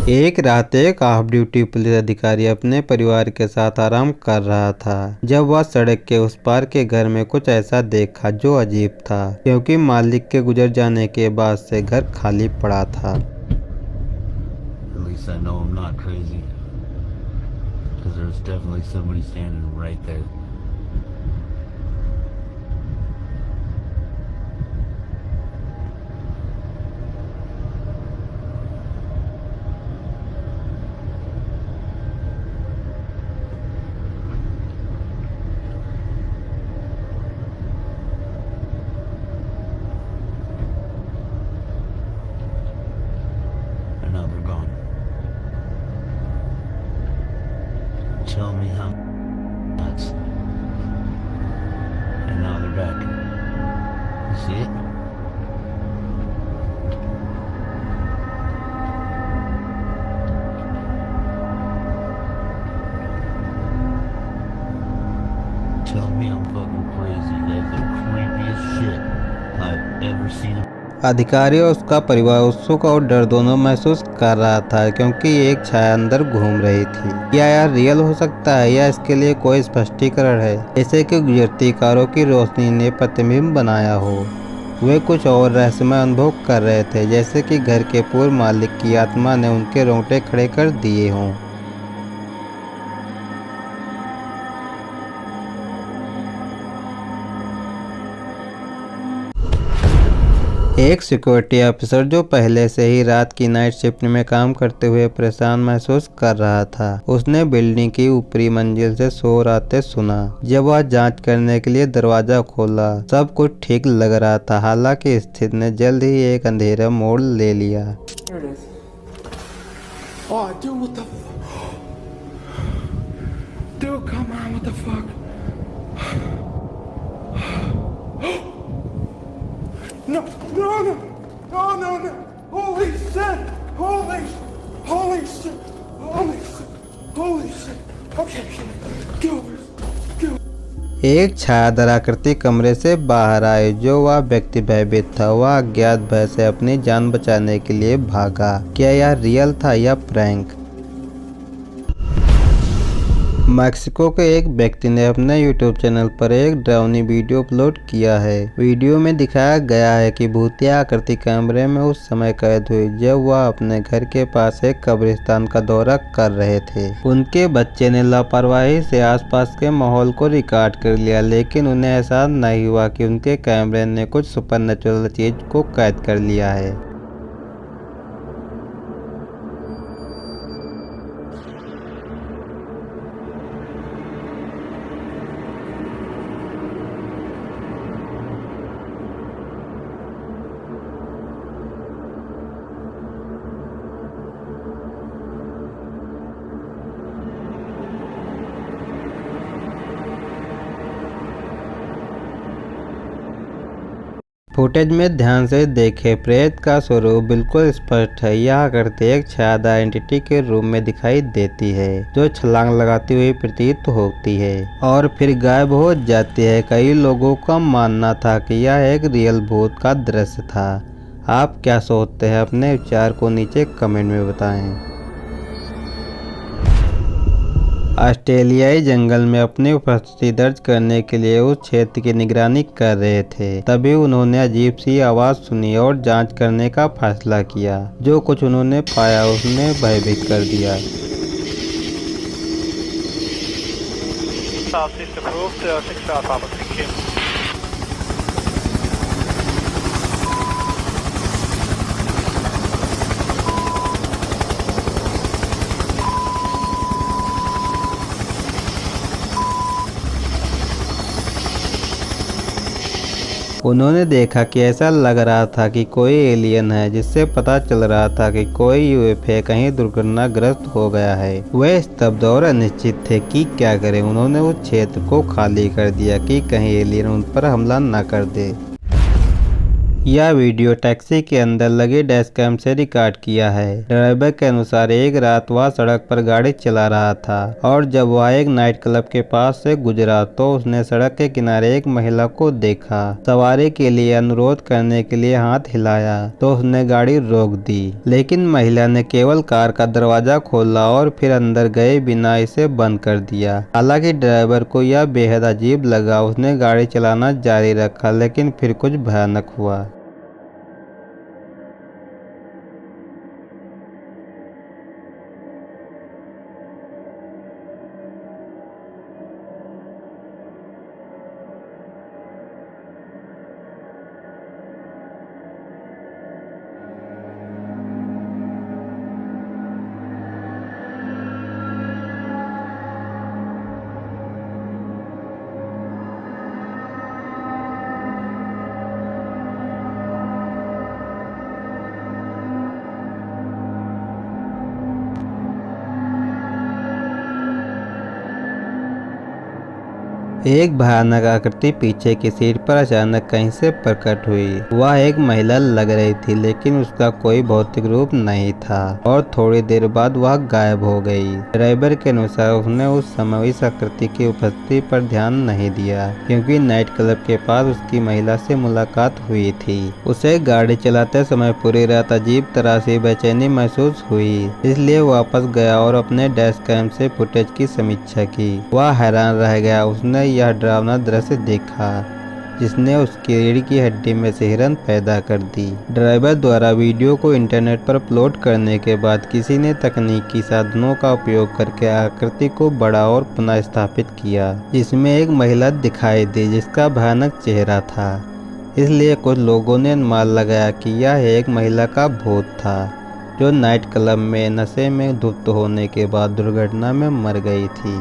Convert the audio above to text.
एक रात एक ऑफ ड्यूटी पुलिस अधिकारी अपने परिवार के साथ आराम कर रहा था जब वह सड़क के उस पार के घर में कुछ ऐसा देखा जो अजीब था, क्योंकि मालिक के गुजर जाने के बाद से घर खाली पड़ा था। Tell me how nuts. And now they're back. You see it? Tell me I'm fucking crazy. That's the creepiest shit I've ever seen. अधिकारी और उसका परिवार उत्सुक और डर दोनों महसूस कर रहा था, क्योंकि एक छाया अंदर घूम रही थी। क्या यह रियल हो सकता है या इसके लिए कोई स्पष्टीकरण है, जैसे कि गुजरती कारों की रोशनी ने प्रतिबिंब बनाया हो। वे कुछ और रहस्यमय अनुभव कर रहे थे, जैसे कि घर के पूर्व मालिक की आत्मा ने उनके रोंगटे खड़े कर दिए हों। एक सिक्योरिटी ऑफिसर जो पहले से ही रात की नाइट शिफ्ट में काम करते हुए परेशान महसूस कर रहा था, उसने बिल्डिंग की ऊपरी मंजिल से शोर आते सुना। जब वह जांच करने के लिए दरवाजा खोला, सब कुछ ठीक लग रहा था। हालांकि स्थिति ने जल्द ही एक अंधेरा मोड़ ले लिया। No, no, no, no, no, no, holy shit, holy shit, holy shit, holy shit, okay, get over it. एक छायादार आकृति कमरे से बाहर आई। जो वह व्यक्ति भयभीत था, वह अज्ञात भय से अपनी जान बचाने के लिए भागा। क्या यह रियल था या प्रैंक? मैक्सिको के एक व्यक्ति ने अपने YouTube चैनल पर एक डरावनी वीडियो अपलोड किया है। वीडियो में दिखाया गया है कि भूतिया आकृति कैमरे में उस समय कैद हुई जब वह अपने घर के पास एक कब्रिस्तान का दौरा कर रहे थे। उनके बच्चे ने लापरवाही से आसपास के माहौल को रिकॉर्ड कर लिया, लेकिन उन्हें एहसास नहीं हुआ कि उनके कैमरे ने कुछ सुपरनैचुरल चीज को कैद कर लिया है। फुटेज में ध्यान से देखें, प्रेत का स्वरूप बिल्कुल स्पष्ट है। यह आकृति एक छायादार एंटिटी के रूप में दिखाई देती है, जो छलांग लगाती हुई प्रतीत होती है और फिर गायब हो जाती है। कई लोगों का मानना था कि यह एक रियल भूत का दृश्य था। आप क्या सोचते हैं? अपने विचार को नीचे कमेंट में बताएं। ऑस्ट्रेलियाई जंगल में अपनी उपस्थिति दर्ज करने के लिए उस क्षेत्र की निगरानी कर रहे थे। तभी उन्होंने अजीब सी आवाज सुनी और जांच करने का फैसला किया। जो कुछ उन्होंने पाया उसने भयभीत कर दिया। उन्होंने देखा कि ऐसा लग रहा था कि कोई एलियन है, जिससे पता चल रहा था कि कोई यूएफओ कहीं दुर्घटनाग्रस्त हो गया है। वे स्तब्ध और अनिश्चित थे कि क्या करें। उन्होंने उस क्षेत्र को खाली कर दिया कि कहीं एलियन उन पर हमला न कर दे। यह वीडियो टैक्सी के अंदर लगे डैश कैम से रिकॉर्ड किया है। ड्राइवर के अनुसार एक रात वह सड़क पर गाड़ी चला रहा था और जब वह एक नाइट क्लब के पास से गुजरा तो उसने सड़क के किनारे एक महिला को देखा। सवारी के लिए अनुरोध करने के लिए हाथ हिलाया तो उसने गाड़ी रोक दी, लेकिन महिला ने केवल कार का दरवाजा खोला और फिर अंदर गए बिना इसे बंद कर दिया। हालांकि ड्राइवर को यह बेहद अजीब लगा। उसने गाड़ी चलाना जारी रखा, लेकिन फिर कुछ भयानक हुआ। एक भयानक आकृति पीछे की सीट पर अचानक कहीं से प्रकट हुई। वह एक महिला लग रही थी, लेकिन उसका कोई भौतिक रूप नहीं था और थोड़ी देर बाद वह गायब हो गई। ड्राइवर के अनुसार उसने उस समय इस आकृति की उपस्थिति पर ध्यान नहीं दिया, क्योंकि नाइट क्लब के पास उसकी महिला से मुलाकात हुई थी। उसे गाड़ी चलाते समय पूरी रात अजीब तरह से बेचैनी महसूस हुई, इसलिए वापस गया और अपने डैश कैम से फुटेज की समीक्षा की। वह हैरान रह गया। उसने यह डरावना दृश्य देखा जिसने उसकी रीढ़ की हड्डी में सिहरन पैदा कर दी। ड्राइवर द्वारा वीडियो को इंटरनेट पर अपलोड करने के बाद किसी ने तकनीकी साधनों का उपयोग करके आकृति को बड़ा और पुनः स्थापित किया, जिसमें एक महिला दिखाई दी जिसका भयानक चेहरा था। इसलिए कुछ लोगों ने अनुमान लगाया कि यह एक महिला का भूत था जो नाइट क्लब में नशे में धुत होने के बाद दुर्घटना में मर गई थी।